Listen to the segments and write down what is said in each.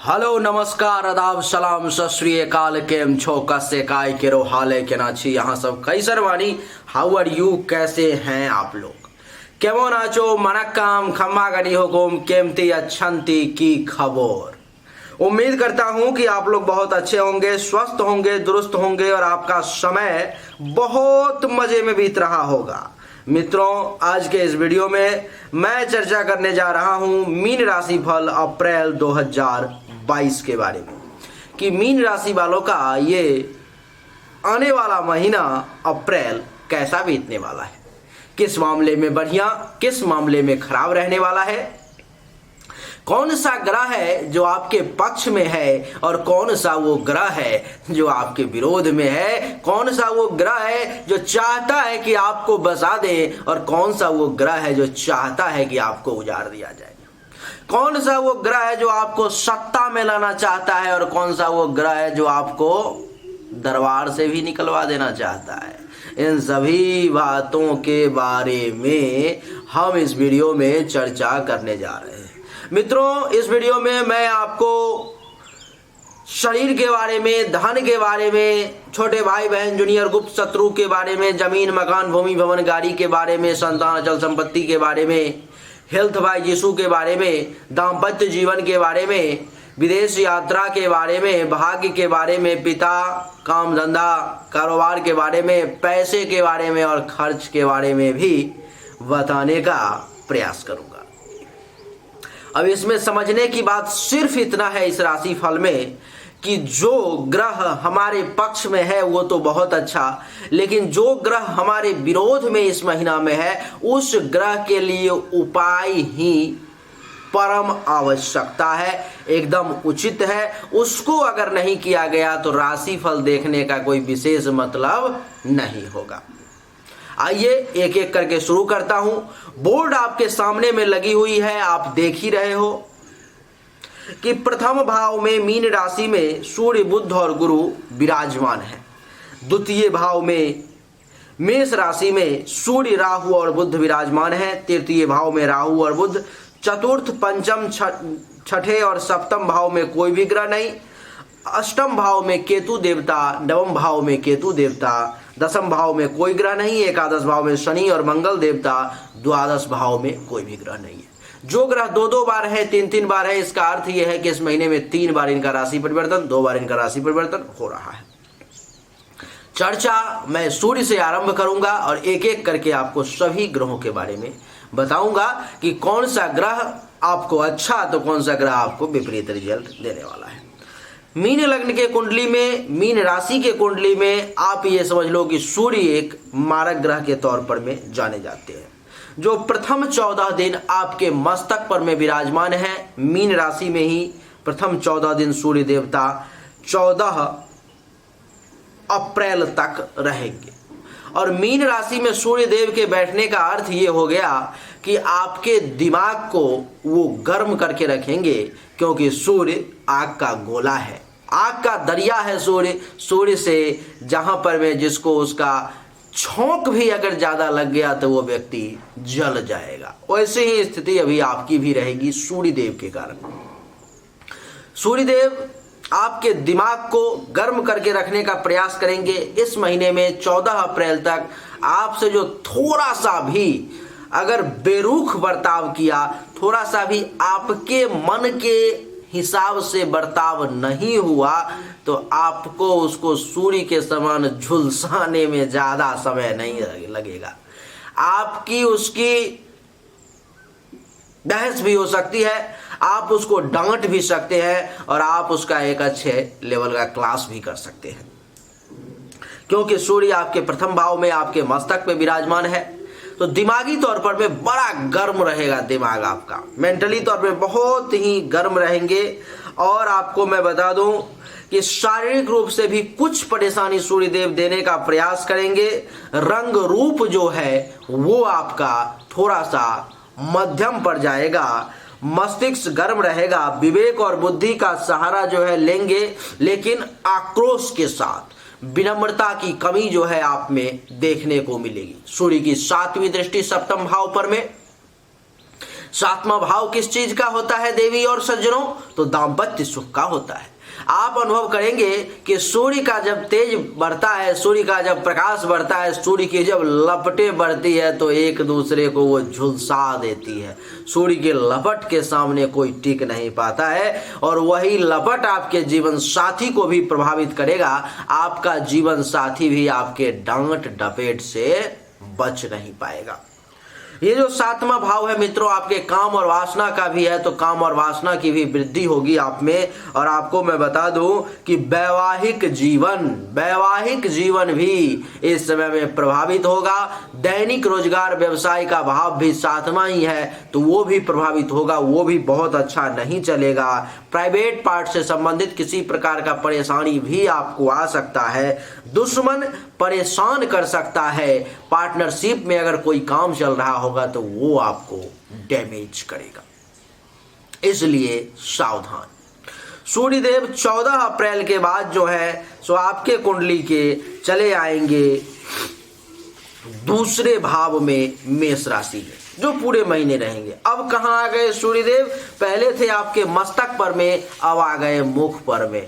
Hello नमस्कार आदाब सलाम सत श्री अकाल केम छो कसे काय केरो हाले के नाची यहाँ सब कैसर वानी हाउ आर यू कैसे हैं आप लोग केमन आचो मनक्काम खम्मा गनी हुकुम केमती अच्छंती की खबर। उम्मीद करता हूं कि आप लोग बहुत अच्छे होंगे, स्वस्थ होंगे, दुरुस्त होंगे और आपका समय बहुत मजे में बीत रहा होगा। मित्रों, आज के इस वीडियो में मैं चर्चा करने जा रहा हूं मीन राशि फल अप्रैल 2022 के बारे में कि मीन राशि वालों का ये आने वाला महीना अप्रैल कैसा बीतने वाला है, किस मामले में बढ़िया, किस मामले में खराब रहने वाला है, कौन सा ग्रह है जो आपके पक्ष में है और कौन सा वो ग्रह है जो आपके विरोध में है, कौन सा वो ग्रह है जो चाहता है कि आपको बसा दे और कौन सा वो ग्रह है जो चाहता है कि आपको उजाड़ दिया जाए, कौन सा वो ग्रह है जो आपको सत्ता में लाना चाहता है और कौन सा वो ग्रह है जो आपको दरबार से भी निकलवा देना चाहता है। इन सभी बातों के बारे में हम इस वीडियो में चर्चा करने जा रहे हैं। मित्रों, इस वीडियो में मैं आपको शरीर के बारे में, धन के बारे में, छोटे भाई बहन, जूनियर गुप्त शत्रु के बारे में, जमीन मकान भूमि भवन गाड़ी के बारे में, संतान अचल संपत्ति के बारे में, हेल्थ बाय यीशु के बारे में, दाम्पत्य जीवन के बारे में, विदेश यात्रा के बारे में, भाग्य के बारे में, पिता, काम धंधा, कारोबार के बारे में, पैसे के बारे में और खर्च के बारे में भी बताने का प्रयास करूंगा। अब इसमें समझने की बात सिर्फ इतना है इस राशि फल में कि जो ग्रह हमारे पक्ष में है वो तो बहुत अच्छा, लेकिन जो ग्रह हमारे विरोध में इस महीना में है उस ग्रह के लिए उपाय ही परम आवश्यकता है, एकदम उचित है। उसको अगर नहीं किया गया तो राशि फल देखने का कोई विशेष मतलब नहीं होगा। आइए एक एक करके शुरू करता हूं। बोर्ड आपके सामने में लगी हुई है, आप देख ही रहे हो कि प्रथम भाव में मीन राशि में सूर्य, बुध और गुरु विराजमान है। द्वितीय भाव में मेष राशि में सूर्य, राहु और बुध विराजमान है। तृतीय भाव में राहु और बुध। चतुर्थ, पंचम, छठे और सप्तम भाव में कोई भी ग्रह नहीं। अष्टम भाव में केतु देवता, नवम भाव में केतु देवता, दसम भाव में कोई ग्रह नहीं। एकादश भाव में शनि और मंगल देवता, द्वादश भाव में कोई भी ग्रह नहीं है। जो ग्रह दो दो बार है, तीन तीन बार है, इसका अर्थ यह है कि इस महीने में 3 बार इनका राशि परिवर्तन, 2 बार इनका राशि परिवर्तन हो रहा है। चर्चा मैं सूर्य से आरंभ करूंगा और एक एक करके आपको सभी ग्रहों के बारे में बताऊंगा कि कौन सा ग्रह आपको अच्छा तो कौन सा ग्रह आपको विपरीत रिजल्ट देने वाला है। मीन लग्न के कुंडली में, मीन राशि के कुंडली में आप ये समझ लो कि सूर्य एक मारक ग्रह के तौर पर में जाने जाते हैं, जो प्रथम 14 दिन आपके मस्तक पर में विराजमान है। मीन राशि में ही प्रथम 14 दिन सूर्य देवता 14 अप्रैल तक रहेंगे। और मीन राशि में सूर्य देव के बैठने का अर्थ ये हो गया कि आपके दिमाग को वो गर्म करके रखेंगे, क्योंकि सूर्य आग का गोला है, आग का दरिया है। सूर्य से जहां पर में जिसको उसका छोंक भी अगर ज्यादा लग गया तो वो व्यक्ति जल जाएगा। वैसे ही स्थिति अभी आपकी भी रहेगी सूर्य देव के कारण। सूर्य देव आपके दिमाग को गर्म करके रखने का प्रयास करेंगे। इस महीने में 14 अप्रैल तक आपसे जो थोड़ा सा भी अगर बेरुख बर्ताव किया, थोड़ा सा भी आपके मन के हिसाब से बर्ताव नहीं हुआ, तो आपको उसको सूर्य के समान झुलसाने में ज्यादा समय नहीं लगेगा। आपकी उसकी बहस भी हो सकती है, आप उसको डांट भी सकते हैं और आप उसका एक अच्छे लेवल का क्लास भी कर सकते हैं, क्योंकि सूर्य आपके प्रथम भाव में आपके मस्तक पे विराजमान है। तो दिमागी तौर पर में बड़ा गर्म रहेगा दिमाग आपका, मेंटली तौर पे बहुत ही गर्म रहेंगे। और आपको मैं बता दूं कि शारीरिक रूप से भी कुछ परेशानी सूर्यदेव देने का प्रयास करेंगे। रंग रूप जो है वो आपका थोड़ा सा मध्यम पड़ जाएगा, मस्तिष्क गर्म रहेगा, विवेक और बुद्धि का सहारा जो है लेंगे, लेकिन आक्रोश के साथ। विनम्रता की कमी जो है आप में देखने को मिलेगी। सूर्य की 7वीं दृष्टि सप्तम भाव पर में, सातवां भाव किस चीज का होता है देवी और सज्जनों? तो दाम्पत्य सुख का होता है। आप अनुभव करेंगे कि सूर्य का जब तेज बढ़ता है, सूर्य का जब प्रकाश बढ़ता है, सूर्य की जब लपटें बढ़ती है तो एक दूसरे को वो झुलसा देती है। सूर्य के लपट के सामने कोई टिक नहीं पाता है और वही लपट आपके जीवन साथी को भी प्रभावित करेगा। आपका जीवन साथी भी आपके डांट डपेट से बच नहीं पाएगा। ये जो सातवां भाव है मित्रों, आपके काम और वासना का भी है, तो काम और वासना की भी वृद्धि होगी आप में। और आपको मैं बता दूं कि वैवाहिक जीवन भी इस समय में प्रभावित होगा। दैनिक रोजगार व्यवसाय का भाव भी सातवां ही है, तो वो भी प्रभावित होगा, वो भी बहुत अच्छा नहीं चलेगा। प्राइवेट पार्ट से संबंधित किसी प्रकार का परेशानी भी आपको आ सकता है। दुश्मन परेशान कर सकता है। पार्टनरशिप में अगर कोई काम चल रहा होगा तो वो आपको डैमेज करेगा, इसलिए सावधान। सूर्यदेव 14 अप्रैल के बाद जो है सो आपके कुंडली के चले आएंगे दूसरे भाव में, मेष राशि में, जो पूरे महीने रहेंगे। अब कहां आ गए सूर्यदेव? पहले थे आपके मस्तक पर में, अब आ गए मुख पर में।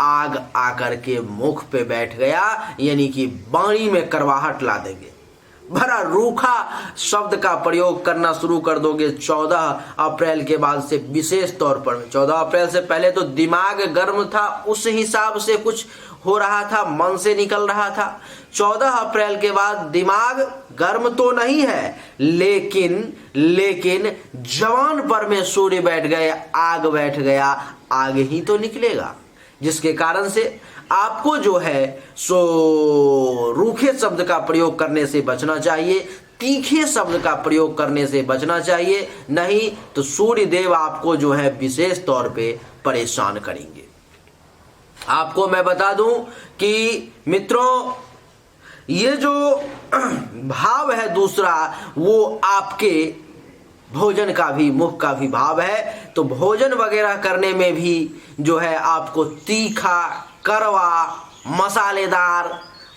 आग आकर के मुख पे बैठ गया, यानी कि वाणी में करवाहट ला देंगे। बड़ा रूखा शब्द का प्रयोग करना शुरू कर दोगे 14 अप्रैल के बाद से, विशेष तौर पर। 14 अप्रैल से पहले तो दिमाग गर्म था, उस हिसाब से कुछ हो रहा था, मन से निकल रहा था। 14 अप्रैल के बाद दिमाग गर्म तो नहीं है, लेकिन जवान पर में सूर्य बैठ गए, आग बैठ गया, आग ही तो निकलेगा। जिसके कारण से आपको जो है सो रूखे शब्द का प्रयोग करने से बचना चाहिए, तीखे शब्द का प्रयोग करने से बचना चाहिए, नहीं तो सूर्य देव आपको जो है विशेष तौर पे परेशान करेंगे। आपको मैं बता दूं कि मित्रों, ये जो भाव है दूसरा, वो आपके भोजन का भी, मुख का भी भाव है। तो भोजन वगैरह करने में भी जो है आपको तीखा, कड़वा, मसालेदार,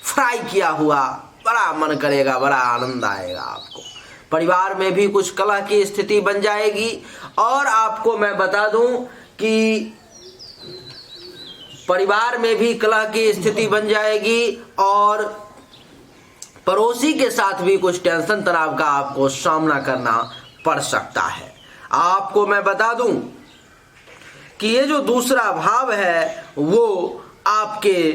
फ्राई किया हुआ बड़ा मन करेगा, बड़ा आनंद आएगा आपको। परिवार में भी कुछ कलह की स्थिति बन जाएगी। और आपको मैं बता दूं कि परिवार में भी कलह की स्थिति बन जाएगी और पड़ोसी के साथ भी कुछ टेंशन तनाव का आपको सामना करना पड़ सकता है। आपको मैं बता दूं कि ये जो दूसरा भाव है वो आपके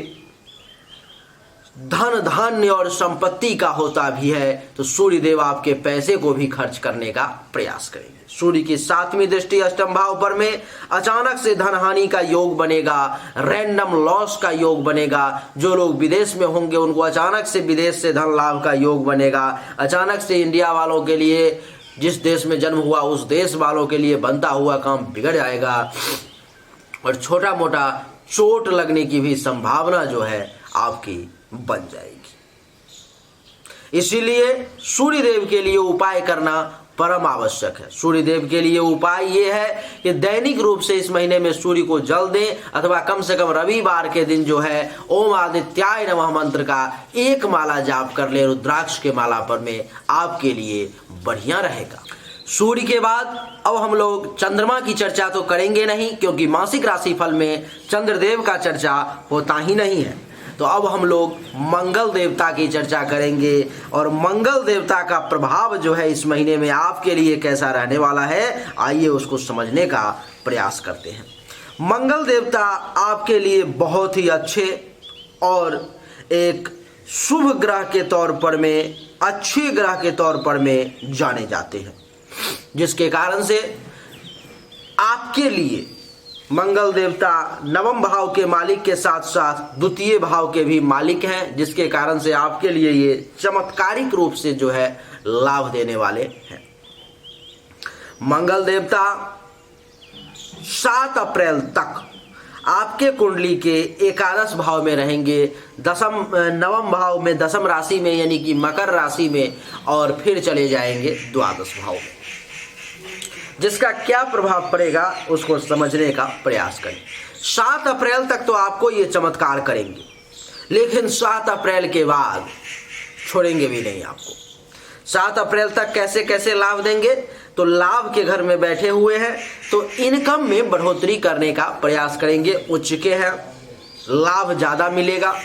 धन धान्य और संपत्ति का होता भी है। तो सूर्य देव आपके पैसे को भी खर्च करने का प्रयास करेंगे। सूर्य की 7वीं दृष्टि अष्टम भाव पर में, अचानक से धन हानि का योग बनेगा, रैंडम लॉस का योग बनेगा। जो लोग विदेश में होंगे उनको अचानक से विदेश से धन लाभ का योग बनेगा। अचानक से इंडिया वालों के लिए, जिस देश में जन्म हुआ उस देश वालों के लिए बनता हुआ काम बिगड़ जाएगा और छोटा मोटा चोट लगने की भी संभावना जो है आपकी बन जाएगी। इसीलिए सूर्यदेव के लिए उपाय करना परम आवश्यक है। सूर्यदेव के लिए उपाय ये है कि दैनिक रूप से इस महीने में सूर्य को जल दें, अथवा कम से कम रविवार के दिन जो है ओम आदित्याय नमः मंत्र का 1 माला जाप कर ले रुद्राक्ष के माला पर में, आपके लिए बढ़िया रहेगा। सूर्य के बाद अब हम लोग चंद्रमा की चर्चा तो करेंगे नहीं, क्योंकि मासिक राशिफल में चंद्रदेव का चर्चा होता ही नहीं है। तो अब हम लोग मंगल देवता की चर्चा करेंगे और मंगल देवता का प्रभाव जो है इस महीने में आपके लिए कैसा रहने वाला है, आइए उसको समझने का प्रयास करते हैं। मंगल देवता आपके लिए बहुत ही अच्छे और एक शुभ ग्रह के तौर पर में, अच्छे ग्रह के तौर पर में जाने जाते हैं, जिसके कारण से आपके लिए मंगल देवता नवम भाव के मालिक के साथ साथ द्वितीय भाव के भी मालिक हैं, जिसके कारण से आपके लिए ये चमत्कारिक रूप से जो है लाभ देने वाले हैं। मंगल देवता 7 अप्रैल तक आपके कुंडली के एकादश भाव में रहेंगे, नवम भाव में, दशम राशि में यानी कि मकर राशि में, और फिर चले जाएंगे द्वादश भाव में। जिसका क्या प्रभाव पड़ेगा उसको समझने का प्रयास करें। 7 अप्रैल तक तो आपको ये चमत्कार करेंगे, लेकिन 7 अप्रैल के बाद छोड़ेंगे भी नहीं आपको। 7 अप्रैल तक कैसे कैसे लाभ देंगे, तो लाभ के घर में बैठे हुए हैं तो इनकम में बढ़ोतरी करने का प्रयास करेंगे। उच्च के हैं, लाभ ज्यादा मिलेगा,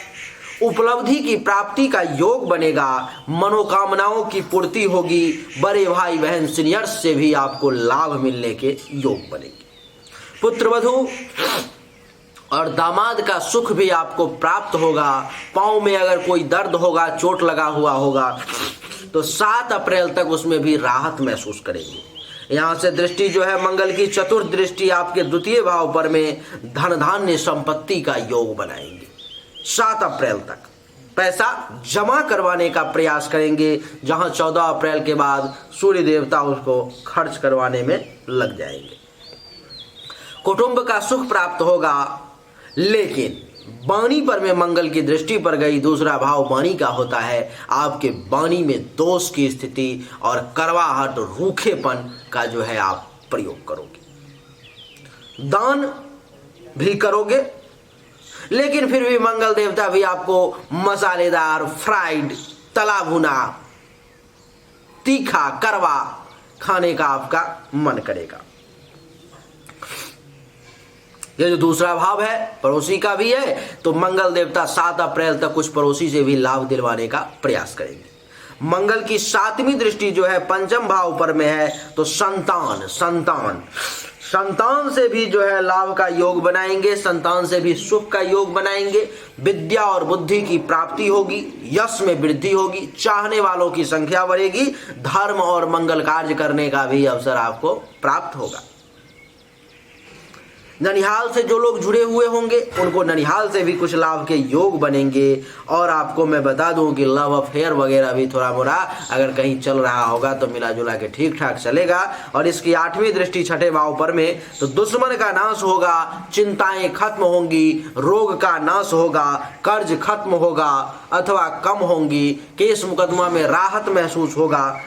उपलब्धि की प्राप्ति का योग बनेगा, मनोकामनाओं की पूर्ति होगी, बड़े भाई बहन सीनियर्स से भी आपको लाभ मिलने के योग बनेंगे। पुत्रवधू और दामाद का सुख भी आपको प्राप्त होगा। पांव में अगर कोई दर्द होगा, चोट लगा हुआ होगा, तो 7 अप्रैल तक उसमें भी राहत महसूस करेंगे। यहां से दृष्टि जो है मंगल की चतुर्थ दृष्टि आपके द्वितीय भाव पर में धन धान्य संपत्ति का योग बनाएंगे। 7 अप्रैल तक पैसा जमा करवाने का प्रयास करेंगे, जहां 14 अप्रैल के बाद सूर्य देवता उसको खर्च करवाने में लग जाएंगे। कुटुंब का सुख प्राप्त होगा, लेकिन वाणी पर में मंगल की दृष्टि पर गई, दूसरा भाव वाणी का होता है। आपके वाणी में दोष की स्थिति और करवाहट, रूखेपन का जो है आप प्रयोग करोगे। दान भी करोगे, लेकिन फिर भी मंगल देवता भी आपको मसालेदार, फ्राइड, तला भुना, तीखा, करवा खाने का आपका मन करेगा। ये जो दूसरा भाव है पड़ोसी का भी है, तो मंगल देवता 7 अप्रैल तक कुछ पड़ोसी से भी लाभ दिलवाने का प्रयास करेंगे। मंगल की 7वीं दृष्टि जो है पंचम भाव पर में है, तो संतान से भी जो है लाभ का योग बनाएंगे, संतान से भी सुख का योग बनाएंगे। विद्या और बुद्धि की प्राप्ति होगी, यश में वृद्धि होगी, चाहने वालों की संख्या बढ़ेगी, धर्म और मंगल कार्य करने का भी अवसर आपको प्राप्त होगा। ननिहाल से जो लोग जुड़े हुए होंगे उनको ननिहाल से भी कुछ लाभ के योग बनेंगे। और आपको मैं बता दूं कि लव अफेयर वगैरह भी थोड़ा मोड़ा अगर कहीं चल रहा होगा तो मिला जुला के ठीक ठाक चलेगा। और इसकी 8वीं दृष्टि 6ठे भाव पर में, तो दुश्मन का नाश होगा, चिंताएं खत्म होंगी, रोग का नाश होगा, कर्ज खत्म होगा अथवा कम होंगी, केस मुकदमा में राहत महसूस होगा,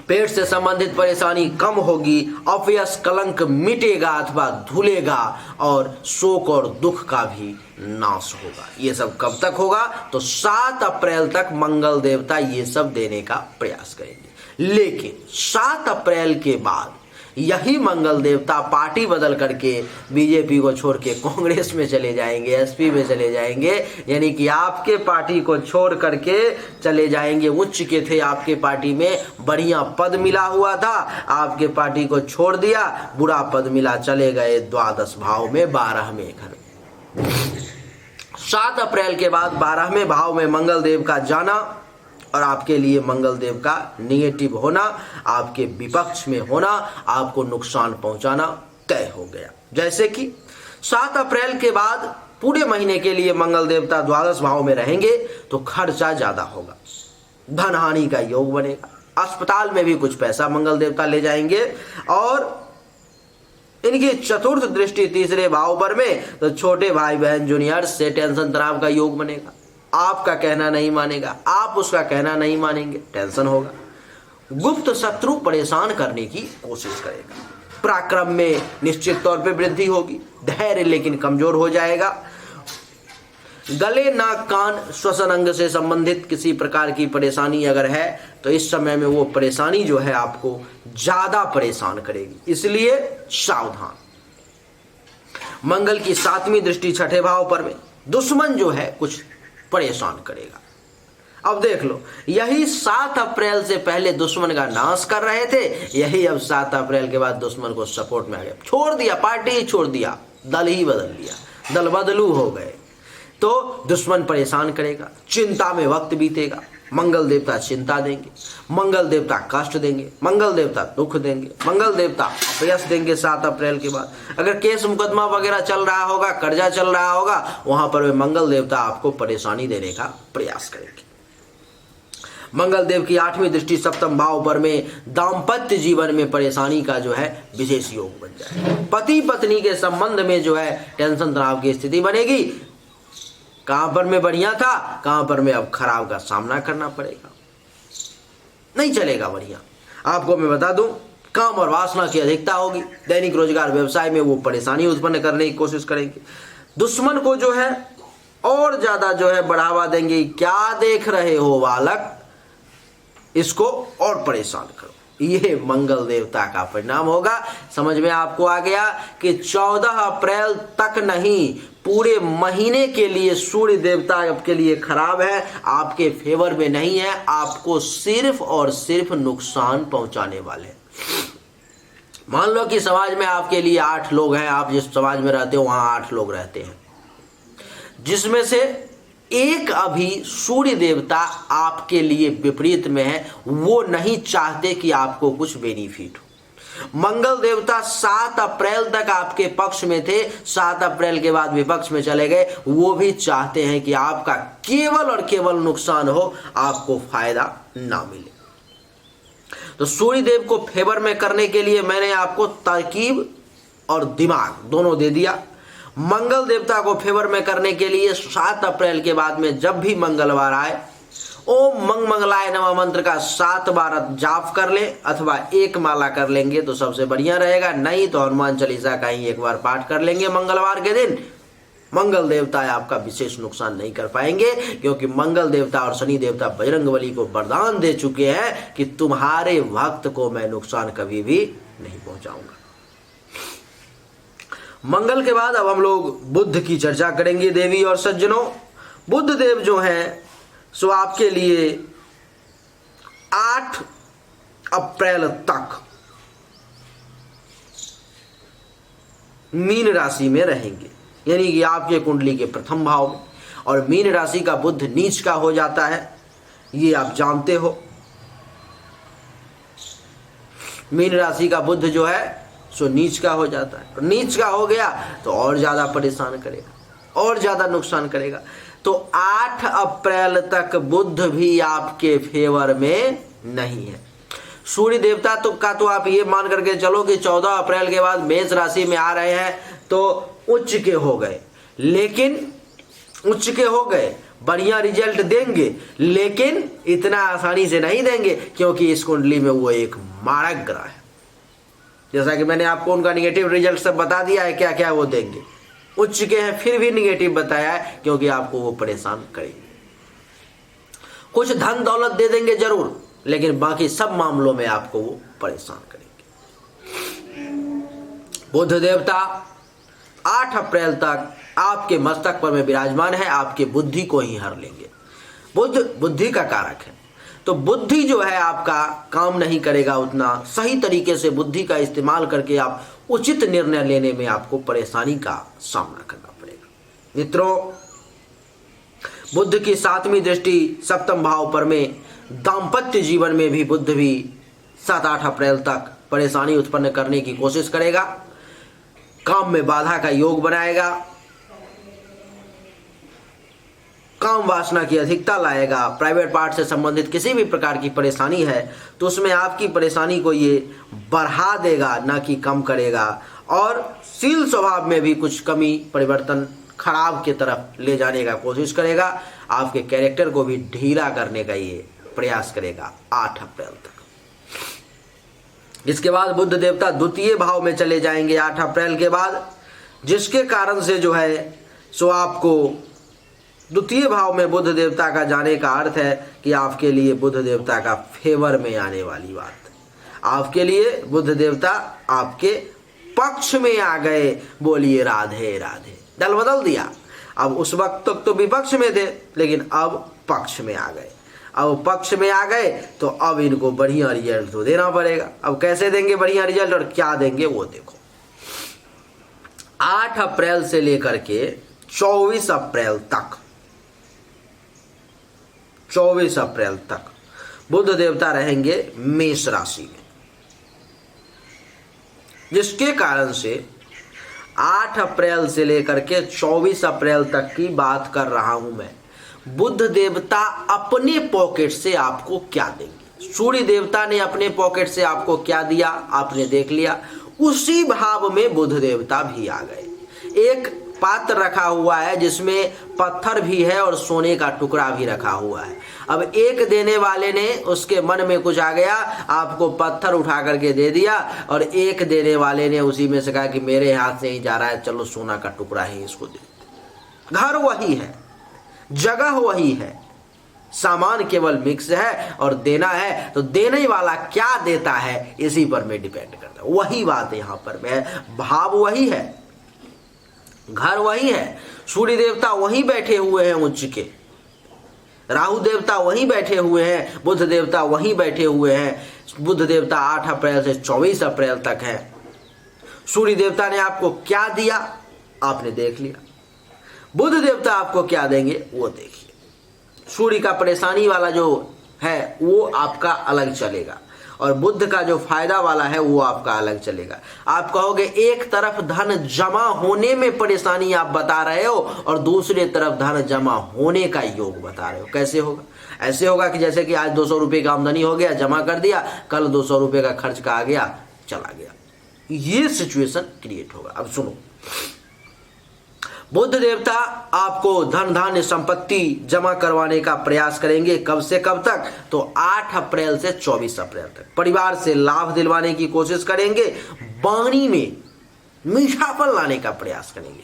पेट से संबंधित परेशानी कम होगी, अपयश कलंक मिटेगा अथवा धुलेगा, और शोक और दुख का भी नाश होगा। ये सब कब तक होगा, तो 7 अप्रैल तक मंगल देवता ये सब देने का प्रयास करेंगे। लेकिन 7 अप्रैल के बाद यही मंगल देवता पार्टी बदल करके बीजेपी को छोड़ के कांग्रेस में चले जाएंगे, एसपी में चले जाएंगे, यानी कि आपके पार्टी को छोड़ करके चले जाएंगे। उच्च के थे, आपके पार्टी में बढ़िया पद मिला हुआ था, आपके पार्टी को छोड़ दिया, बुरा पद मिला, चले गए द्वादश भाव में 12वें घर। 7 अप्रैल के बाद 12वें भाव में मंगल देव का जाना और आपके लिए मंगल देव का निगेटिव होना, आपके विपक्ष में होना, आपको नुकसान पहुंचाना तय हो गया। जैसे कि 7 अप्रैल के बाद पूरे महीने के लिए मंगल देवता द्वादश भाव में रहेंगे तो खर्चा ज्यादा होगा, धन हानि का योग बनेगा, अस्पताल में भी कुछ पैसा मंगल देवता ले जाएंगे। और इनकी चतुर्थ दृष्टि 3रे भाव पर में, तो छोटे भाई बहन जूनियर से टेंशन तनाव का योग बनेगा। आपका कहना नहीं मानेगा, आप उसका कहना नहीं मानेंगे, टेंशन होगा। गुप्त शत्रु परेशान करने की कोशिश करेगा। पराक्रम में निश्चित तौर पे वृद्धि होगी, धैर्य लेकिन कमजोर हो जाएगा। गले, नाक, कान, श्वसन अंग से संबंधित किसी प्रकार की परेशानी अगर है तो इस समय में वो परेशानी जो है आपको ज्यादा परेशान करेगी, इसलिए सावधान। मंगल की 7वीं दृष्टि 6ठे भाव पर में, दुश्मन जो है कुछ परेशान करेगा। अब देख लो, यही 7 अप्रैल से पहले दुश्मन का नाश कर रहे थे, यही अब 7 अप्रैल के बाद दुश्मन को सपोर्ट में आ गए, छोड़ दिया, पार्टी ही छोड़ दिया, दल ही बदल दिया, दल बदलू हो गए। तो दुश्मन परेशान करेगा, चिंता में वक्त बीतेगा, मंगल देवता चिंता देंगे, मंगल देवता कष्ट देंगे, मंगल देवता दुख देंगे, मंगल देवता अपयश देंगे। 7 अप्रैल के बाद अगर केस मुकदमा वगैरह चल रहा होगा, कर्जा चल रहा होगा, वहां पर मंगल देवता आपको परेशानी देने का प्रयास करेंगे। मंगल देव की 8वीं दृष्टि 7म भाव पर में, दाम्पत्य जीवन में परेशानी का जो है विशेष योग बन जाए। पति पत्नी के संबंध में जो है टेंशन तनाव की स्थिति बनेगी। कहां पर में बढ़िया था, कहां पर में अब खराब का सामना करना पड़ेगा, नहीं चलेगा बढ़िया। आपको मैं बता दूं, काम और वासना की अधिकता होगी, दैनिक रोजगार व्यवसाय में वो परेशानी उत्पन्न करने की कोशिश करेंगे। दुश्मन को जो है और ज्यादा जो है बढ़ावा देंगे। क्या देख रहे हो बालक, इसको और परेशान करो। ये मंगल देवता का परिणाम होगा। समझ में आपको आ गया कि 14 अप्रैल तक नहीं, पूरे महीने के लिए सूर्य देवता आपके लिए खराब है, आपके फेवर में नहीं है, आपको सिर्फ और सिर्फ नुकसान पहुंचाने वाले हैं। मान लो कि समाज में आपके लिए 8 लोग हैं, आप जिस समाज में रहते हो वहां 8 लोग रहते हैं, जिसमें से एक अभी सूर्य देवता आपके लिए विपरीत में है, वो नहीं चाहते कि आपको कुछ बेनिफिट हो। मंगल देवता 7 अप्रैल तक आपके पक्ष में थे, 7 अप्रैल के बाद विपक्ष में चले गए। वो भी चाहते हैं कि आपका केवल और केवल नुकसान हो, आपको फायदा ना मिले। तो सूर्य देव को फेवर में करने के लिए मैंने आपको तरकीब और दिमाग दोनों दे दिया। मंगल देवता को फेवर में करने के लिए 7 अप्रैल के बाद में जब भी मंगलवार आए, ओम मंग मंगलाय नमः मंत्र का 7 बार जाप कर ले, अथवा 1 माला कर लेंगे तो सबसे बढ़िया रहेगा। नहीं तो हनुमान चालीसा का ही 1 बार पाठ कर लेंगे मंगलवार के दिन। मंगल देवता आपका विशेष नुकसान नहीं कर पाएंगे, क्योंकि मंगल देवता और शनि देवता बजरंगबली को वरदान दे चुके हैं कि तुम्हारे भक्त को मैं नुकसान कभी भी नहीं पहुंचाऊंगा। मंगल के बाद अब हम लोग बुध की चर्चा करेंगे। देवी और सज्जनों, बुध देव जो हैं सो आपके लिए 8 अप्रैल तक मीन राशि में रहेंगे, यानी कि आपके कुंडली के प्रथम भाव में। और मीन राशि का बुध नीच का हो जाता है, ये आप जानते हो। मीन राशि का बुध जो है सो नीच का हो जाता है, और नीच का हो गया तो और ज्यादा परेशान करेगा, और ज्यादा नुकसान करेगा। तो 8 अप्रैल तक बुध भी आपके फेवर में नहीं है। सूर्य देवता तो आप ये मान करके चलो कि 14 अप्रैल के बाद मेष राशि में आ रहे हैं तो उच्च के हो गए, लेकिन उच्च के हो गए, बढ़िया रिजल्ट देंगे, लेकिन इतना आसानी से नहीं देंगे, क्योंकि इस कुंडली में वो एक मारक ग्रह है। जैसा कि मैंने आपको उनका निगेटिव रिजल्ट सब बता दिया है, क्या क्या वो देंगे। उच्च के हैं फिर भी निगेटिव बताया है, क्योंकि आपको वो परेशान करेंगे। कुछ धन दौलत दे देंगे जरूर, लेकिन बाकी सब मामलों में आपको वो परेशान करेंगे। बुध देवता 8 अप्रैल तक आपके मस्तक पर में विराजमान है, आपके बुद्धि को ही हर लेंगे। बुध बुद्धि का कारक है, तो बुद्धि जो है आपका काम नहीं करेगा उतना सही तरीके से। बुद्धि का इस्तेमाल करके आप उचित निर्णय लेने में आपको परेशानी का सामना करना पड़ेगा। मित्रों, बुध की 7वीं दृष्टि सप्तम भाव पर में दाम्पत्य जीवन में भी बुध भी 7-8 अप्रैल तक परेशानी उत्पन्न करने की कोशिश करेगा, काम में बाधा का योग बनाएगा, काम वासना की अधिकता लाएगा। प्राइवेट पार्ट से संबंधित किसी भी प्रकार की परेशानी है तो उसमें आपकी परेशानी को ये बढ़ा देगा, ना कि कम करेगा। और शील स्वभाव में भी कुछ कमी परिवर्तन खराब की तरफ ले जाने का कोशिश करेगा। आपके कैरेक्टर को भी ढीला करने का ये प्रयास करेगा 8 अप्रैल तक। इसके बाद बुध देवता द्वितीय भाव में चले जाएंगे 8 अप्रैल के बाद, जिसके कारण से जो है सो आपको द्वितीय भाव में बुध देवता का जाने का अर्थ है कि आपके लिए बुध देवता का फेवर में आने वाली बात। आपके लिए बुध देवता आपके पक्ष में आ गए। बोलिए राधे राधे। दल बदल दिया। अब उस वक्त तक तो विपक्ष में थे, लेकिन अब पक्ष में आ गए। अब पक्ष में आ गए तो अब इनको बढ़िया रिजल्ट तो देना पड़ेगा। अब कैसे देंगे बढ़िया रिजल्ट और क्या देंगे वो देखो। 8 अप्रैल से लेकर के 24 अप्रैल तक, 24 अप्रैल तक बुध देवता रहेंगे मेष राशि में, जिसके कारण से 8 अप्रैल से लेकर के 24 अप्रैल तक की बात कर रहा हूं मैं। बुध देवता अपने पॉकेट से आपको क्या देंगे, सूर्य देवता ने अपने पॉकेट से आपको क्या दिया आपने देख लिया। उसी भाव में बुध देवता भी आ गए। एक पात्र रखा हुआ है जिसमें पत्थर भी है और सोने का टुकड़ा भी रखा हुआ है। अब एक देने वाले ने उसके मन में कुछ आ गया, आपको पत्थर उठा करके दे दिया, और एक देने वाले ने उसी में से कहा कि मेरे हाथ से ही जा रहा है, चलो सोना का टुकड़ा ही इसको दे। घर वही है, जगह वही है, सामान केवल मिक्स है और देना है तो देने वाला क्या देता है इसी पर में डिपेंड करता है। वही बात यहां पर में, भाव वही है, घर वही है, सूर्य देवता वहीं बैठे हुए हैं उच्च के, राहु देवता वहीं बैठे हुए हैं, बुध देवता वहीं बैठे हुए हैं। बुध देवता 8 अप्रैल से 24 अप्रैल तक है। सूर्य देवता ने आपको क्या दिया आपने देख लिया, बुध देवता आपको क्या देंगे वो देखिए। सूर्य का परेशानी वाला जो है वो आपका अलग चलेगा और बुध का जो फायदा वाला है वो आपका अलग चलेगा। आप कहोगे एक तरफ धन जमा होने में परेशानी आप बता रहे हो और दूसरी तरफ धन जमा होने का योग बता रहे हो। कैसे होगा? ऐसे होगा कि जैसे कि आज 200 रुपये का आमदनी हो गया, जमा कर दिया, कल 200 रुपये का खर्च का आ गया, चला गया, ये सिचुएशन क्रिएट होगा। अब सुनो, बुध देवता आपको धन धान्य संपत्ति जमा करवाने का प्रयास करेंगे। कब से कब तक? तो 8 अप्रैल से 24 अप्रैल तक। परिवार से लाभ दिलवाने की कोशिश करेंगे, वाणी में मीठापन लाने का प्रयास करेंगे।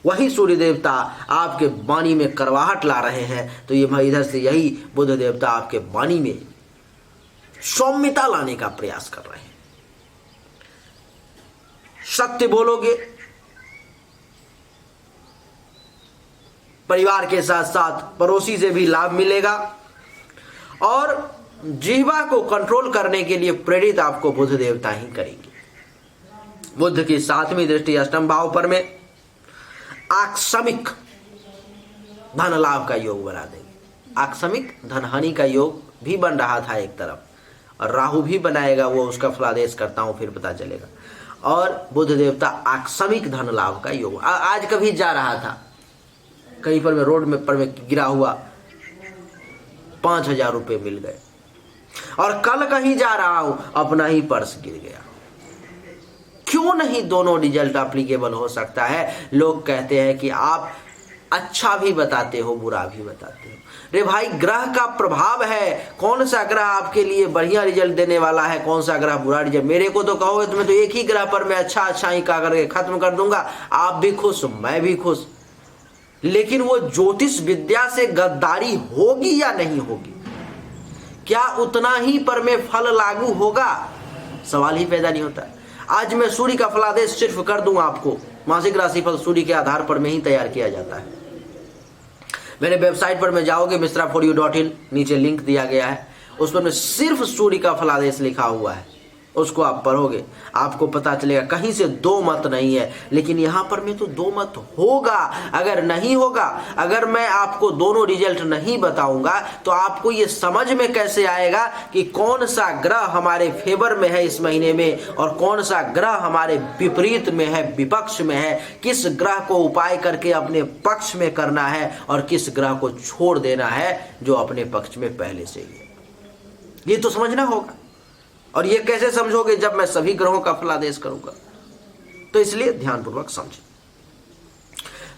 वही सूर्य देवता आपके वाणी में करवाहट ला रहे हैं तो ये इधर से यही बुध देवता आपके वाणी में सौम्यता लाने का प्रयास कर रहे हैं। सत्य बोलोगे, परिवार के साथ साथ पड़ोसी से भी लाभ मिलेगा और जीवा को कंट्रोल करने के लिए प्रेरित आपको बुध देवता ही करेंगे। बुध की 7वीं दृष्टि अष्टम भाव पर में आकस्मिक धन लाभ का योग बना देंगे। आकस्मिक धन हानि का योग भी बन रहा था एक तरफ और राहु भी बनाएगा, वो उसका फलादेश करता हूं फिर पता चलेगा। और बुध देवता आकस्मिक धन लाभ का योग। आज कभी जा रहा था कहीं पर, मैं रोड में पर में गिरा हुआ 5000 रुपये मिल गए और कल कहीं जा रहा हूं अपना ही पर्स गिर गया। क्यों नहीं दोनों रिजल्ट एप्लीकेबल हो सकता है? लोग कहते हैं कि आप अच्छा भी बताते हो बुरा भी बताते हो। रे भाई, ग्रह का प्रभाव है, कौन सा ग्रह आपके लिए बढ़िया रिजल्ट देने वाला है, कौन सा ग्रह बुरा रिजल्ट। मेरे को तो कहोगे तो मैं तो एक ही ग्रह पर मैं अच्छा ही का करके खत्म कर दूंगा, आप भी खुश मैं भी खुश। लेकिन वो ज्योतिष विद्या से गद्दारी होगी या नहीं होगी? क्या उतना ही पर में फल लागू होगा? सवाल ही पैदा नहीं होता। आज मैं सूर्य का फलादेश सिर्फ कर दूं आपको, मासिक राशिफल सूर्य के आधार पर में ही तैयार किया जाता है। मेरे वेबसाइट पर में जाओगे misra4u.in, नीचे लिंक दिया गया है, उस पर में सिर्फ सूर्य का फलादेश लिखा हुआ है, उसको आप पढ़ोगे आपको पता चलेगा। कहीं से दो मत नहीं है, लेकिन यहां पर में तो दो मत होगा। अगर नहीं होगा, अगर मैं आपको दोनों रिजल्ट नहीं बताऊंगा तो आपको ये समझ में कैसे आएगा कि कौन सा ग्रह हमारे फेवर में है इस महीने में और कौन सा ग्रह हमारे विपरीत में है, विपक्ष में है। किस ग्रह को उपाय करके अपने पक्ष में करना है और किस ग्रह को छोड़ देना है जो अपने पक्ष में पहले से ही है, ये तो समझना होगा। और ये कैसे समझोगे जब मैं सभी ग्रहों का फलादेश करूंगा? तो इसलिए ध्यानपूर्वक समझें।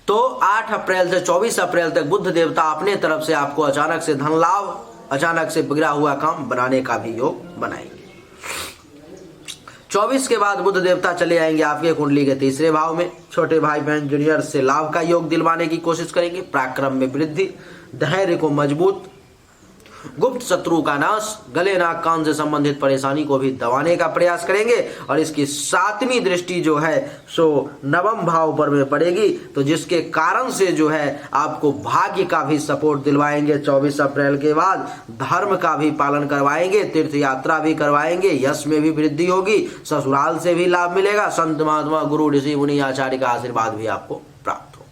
तो 8 अप्रैल से 24 अप्रैल तक बुध देवता अपने तरफ से आपको अचानक से धन लाभ, अचानक से बिगड़ा हुआ काम बनाने का भी योग बनाएंगे। 24 के बाद बुध देवता चले आएंगे आपके कुंडली के 3रे भाव में। छोटे भाई बहन जूनियर से लाभ का योग दिलवाने की कोशिश करेंगे, पराक्रम में वृद्धि, धैर्य को मजबूत, गुप्त शत्रु का नाश, गले नाक कान से संबंधित परेशानी को भी दबाने का प्रयास करेंगे। और इसकी 7वीं दृष्टि जो है सो 9वें भाव पर में पड़ेगी, तो जिसके कारण से जो है आपको भाग्य का भी सपोर्ट दिलवाएंगे। 24 अप्रैल के बाद धर्म का भी पालन करवाएंगे, तीर्थ यात्रा भी करवाएंगे, यश में भी वृद्धि होगी, ससुराल से भी लाभ मिलेगा, संत महात्मा गुरु ऋषि मुनि आचार्य का आशीर्वाद भी आपको प्राप्त हो।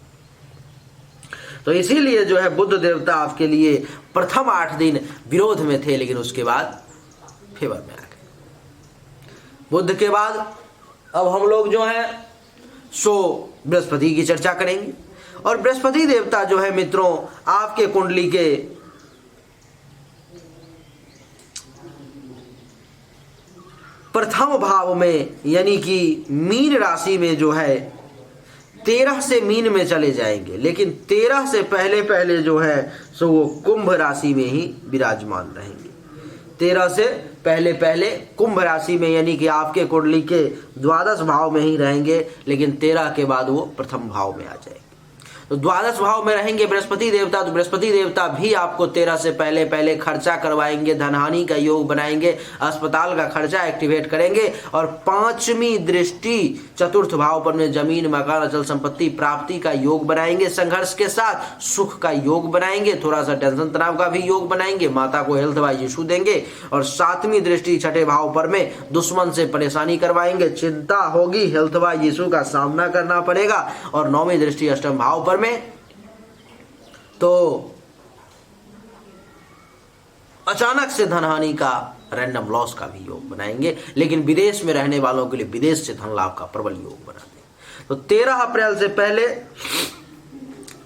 तो इसीलिए जो है बुध देवता आपके लिए प्रथम 8 दिन विरोध में थे, लेकिन उसके बाद फेवर में आ गए। बुध के बाद अब हम लोग जो है सो बृहस्पति की चर्चा करेंगे। और बृहस्पति देवता जो है मित्रों आपके कुंडली के प्रथम भाव में यानी कि मीन राशि में जो है 13 से मीन में चले जाएंगे, लेकिन 13 से पहले जो है सो वो कुंभ राशि में ही विराजमान रहेंगे। 13 से पहले कुंभ राशि में यानी कि आपके कुंडली के 12 भाव में ही रहेंगे, लेकिन 13 के बाद वो प्रथम भाव में आ जाएंगे। तो द्वादश भाव में रहेंगे बृहस्पति देवता, तो बृहस्पति देवता भी आपको 13 से पहले पहले खर्चा करवाएंगे, धनहानि का योग बनाएंगे, अस्पताल का खर्चा एक्टिवेट करेंगे। और 5वीं दृष्टि चतुर्थ भाव पर में जमीन मकान अचल संपत्ति प्राप्ति का योग बनाएंगे, संघर्ष के साथ सुख का योग बनाएंगे, थोड़ा सा टेंशन तनाव का भी योग बनाएंगे, माता को हेल्थ वाइज इशू देंगे। और 7वीं दृष्टि छठे भाव पर में दुश्मन से परेशानी करवाएंगे, चिंता होगी, हेल्थ वाइज इशू का सामना करना पड़ेगा। और 9वीं दृष्टि अष्टम भाव पर में तो अचानक से धनहानि का, रैंडम लॉस का भी योग बनाएंगे। लेकिन विदेश में रहने वालों के लिए विदेश से धन लाभ का प्रबल योग बनाते हैं। तो 13 अप्रैल से पहले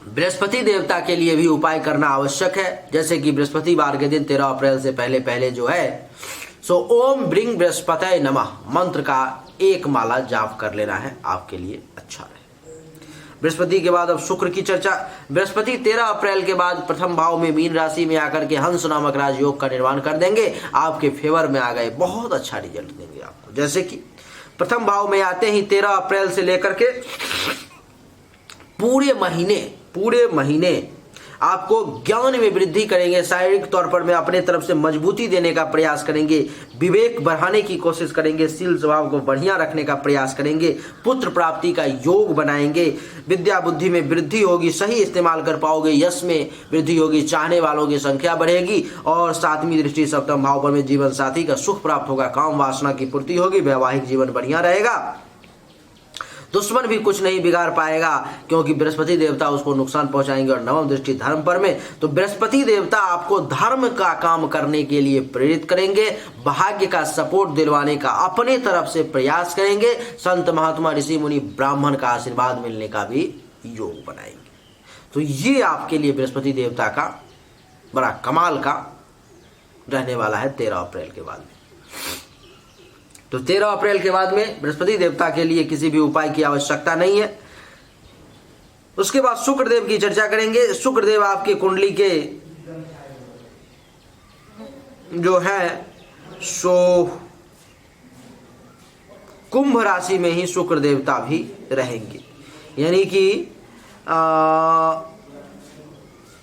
बृहस्पति देवता के लिए भी उपाय करना आवश्यक है। जैसे कि बृहस्पतिवार के दिन 13 अप्रैल से पहले पहले जो है सो ओम ब्रिंग बृहस्पतये नमः मंत्र का 1 माला जाप कर लेना है, आपके लिए अच्छा रहे। बृहस्पति के बाद अब शुक्र की चर्चा। बृहस्पति 13 अप्रैल के बाद प्रथम भाव में मीन राशि में आकर के हंस नामक राजयोग का निर्माण कर देंगे, आपके फेवर में आ गए, बहुत अच्छा रिजल्ट देंगे आपको। जैसे कि प्रथम भाव में आते ही 13 अप्रैल से लेकर के पूरे महीने आपको ज्ञान में वृद्धि करेंगे, शारीरिक तौर पर में अपने तरफ से मजबूती देने का प्रयास करेंगे, विवेक बढ़ाने की कोशिश करेंगे, शील स्वभाव को बढ़िया रखने का प्रयास करेंगे, पुत्र प्राप्ति का योग बनाएंगे, विद्या बुद्धि में वृद्धि होगी, सही इस्तेमाल कर पाओगे, यश में वृद्धि होगी, चाहने वालों की संख्या बढ़ेगी। और 7वीं दृष्टि सप्तम भाव पर में जीवन साथी का सुख प्राप्त होगा, काम वासना की पूर्ति होगी, वैवाहिक जीवन बढ़िया रहेगा, दुश्मन भी कुछ नहीं बिगाड़ पाएगा क्योंकि बृहस्पति देवता उसको नुकसान पहुंचाएंगे। और 9वीं दृष्टि धर्म पर में, तो बृहस्पति देवता आपको धर्म का काम करने के लिए प्रेरित करेंगे, भाग्य का सपोर्ट दिलवाने का अपने तरफ से प्रयास करेंगे, संत महात्मा ऋषि मुनि ब्राह्मण का आशीर्वाद मिलने का भी योग बनाएंगे। तो ये आपके लिए बृहस्पति देवता का बड़ा कमाल का रहने वाला है 13 अप्रैल के बाद में। तो 13 अप्रैल के बाद में बृहस्पति देवता के लिए किसी भी उपाय की आवश्यकता नहीं है। उसके बाद शुक्रदेव की चर्चा करेंगे। शुक्रदेव आपके कुंडली के जो है सो कुंभ राशि में ही शुक्र देवता भी रहेंगे, यानी कि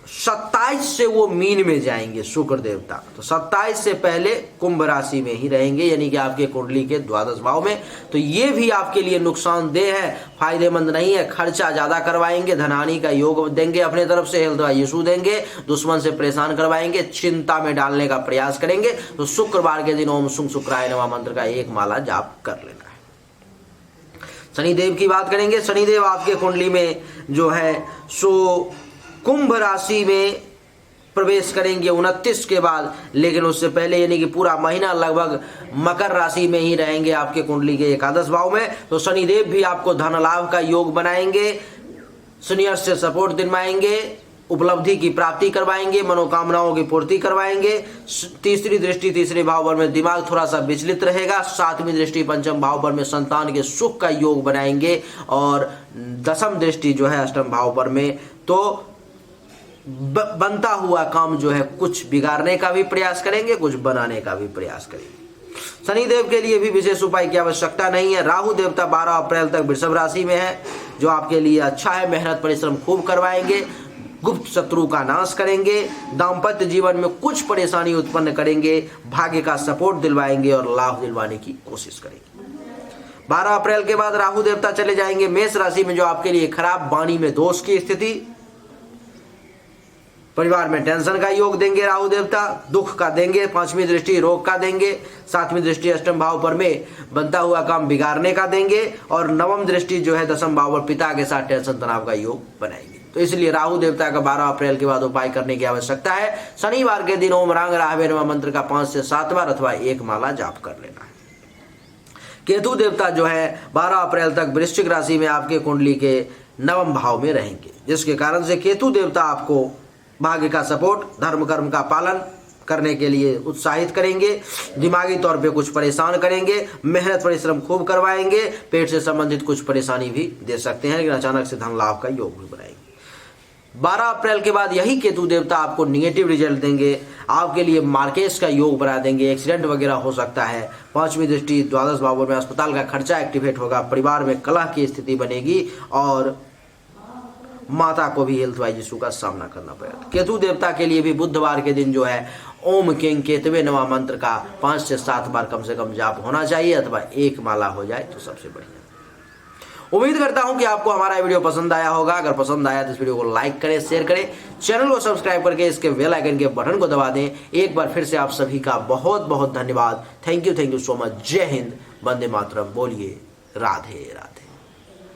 27 से वो मीन में जाएंगे शुक्र देवता। तो 27 से पहले कुंभ राशि में ही रहेंगे, यानी कि आपके कुंडली के द्वादश भाव में। तो ये भी आपके लिए नुकसानदेह है, फायदेमंद नहीं है, खर्चा ज्यादा करवाएंगे, धनहानि का योग देंगे, अपने तरफ से हेल्थ का इशू देंगे, दुश्मन से परेशान करवाएंगे, चिंता में डालने का प्रयास करेंगे। तो शुक्रवार के दिन ओम शुंग शुक्राय नमः मंत्र का 1 माला जाप कर लेना है। शनिदेव की बात करेंगे। शनिदेव आपके कुंडली में जो है सो कुंभ राशि में प्रवेश करेंगे 29 के बाद, लेकिन उससे पहले यानी कि पूरा महीना लगभग मकर राशि में ही रहेंगे आपके कुंडली के एकादश भाव में। तो शनिदेव भी आपको धन लाभ का योग बनाएंगे, सीनियर से सपोर्ट दिलवाएंगे, उपलब्धि की प्राप्ति करवाएंगे, मनोकामनाओं की पूर्ति करवाएंगे। तीसरी दृष्टि तीसरे भाव पर में दिमाग थोड़ा सा विचलित रहेगा। 7वीं दृष्टि पंचम भाव पर में संतान के सुख का योग बनाएंगे। और 10वीं दृष्टि जो है अष्टम भाव पर में तो बनता हुआ काम जो है कुछ बिगाड़ने का भी प्रयास करेंगे, कुछ बनाने का भी प्रयास करेंगे। शनिदेव के लिए भी विशेष उपाय की आवश्यकता नहीं है। राहु देवता 12 अप्रैल तक वृषभ राशि में है, जो आपके लिए अच्छा है। मेहनत परिश्रम खूब करवाएंगे, गुप्त शत्रु का नाश करेंगे, दाम्पत्य जीवन में कुछ परेशानी उत्पन्न करेंगे, भाग्य का सपोर्ट दिलवाएंगे और लाभ दिलवाने की कोशिश करेंगे। 12 अप्रैल के बाद राहु देवता चले जाएंगे मेष राशि में, जो आपके लिए खराब वाणी में दोष की स्थिति, परिवार में टेंशन का योग देंगे। राहु देवता दुख का देंगे। 5वीं दृष्टि रोग का देंगे। 7वीं दृष्टि अष्टम भाव पर में बनता हुआ काम बिगाड़ने का देंगे। और 9वीं दृष्टि जो है 10वीं भाव पर पिता के साथ टेंशन तनाव का योग बनाएंगे। तो इसलिए राहु देवता का 12 अप्रैल के बाद उपाय करने की आवश्यकता है। शनिवार के दिन ओम रांग राहवे नमः मंत्र का 5 से 7 बार अथवा 1 माला जाप कर लेना है। केतु देवता जो है 12 अप्रैल तक वृश्चिक राशि में आपके कुंडली के 9वें भाव में रहेंगे, जिसके कारण से केतु देवता आपको भाग्य का सपोर्ट, धर्म कर्म का पालन करने के लिए उत्साहित करेंगे, दिमागी तौर पे कुछ परेशान करेंगे, मेहनत परिश्रम खूब करवाएंगे, पेट से संबंधित कुछ परेशानी भी दे सकते हैं, लेकिन अचानक से धन लाभ का योग भी बनाएंगे। 12 अप्रैल के बाद यही केतु देवता आपको निगेटिव रिजल्ट देंगे, आपके लिए मार्केस का योग बना देंगे, एक्सीडेंट वगैरह हो सकता है। 5वीं दृष्टि द्वादश भाव में अस्पताल का खर्चा एक्टिवेट होगा, परिवार में कलह की स्थिति बनेगी और माता को भी हेल्थ वाइज इशू का सामना करना पड़ेगा। केतु देवता के लिए भी बुधवार के दिन जो है ओम किंग केतवे नमः मंत्र का 5 से 7 बार कम से कम जाप होना चाहिए, अथवा 1 माला हो जाए तो सबसे बढ़िया। उम्मीद करता हूं कि आपको हमारा वीडियो पसंद आया होगा। अगर पसंद आया तो इस वीडियो को लाइक करें, शेयर करें, चैनल को सब्सक्राइब करके इसके बेल आइकन के बटन को दबा दें। एक बार फिर से आप सभी का बहुत बहुत धन्यवाद। Thank you so much. जय हिंद, वंदे मातरम। बोलिए राधे राधे।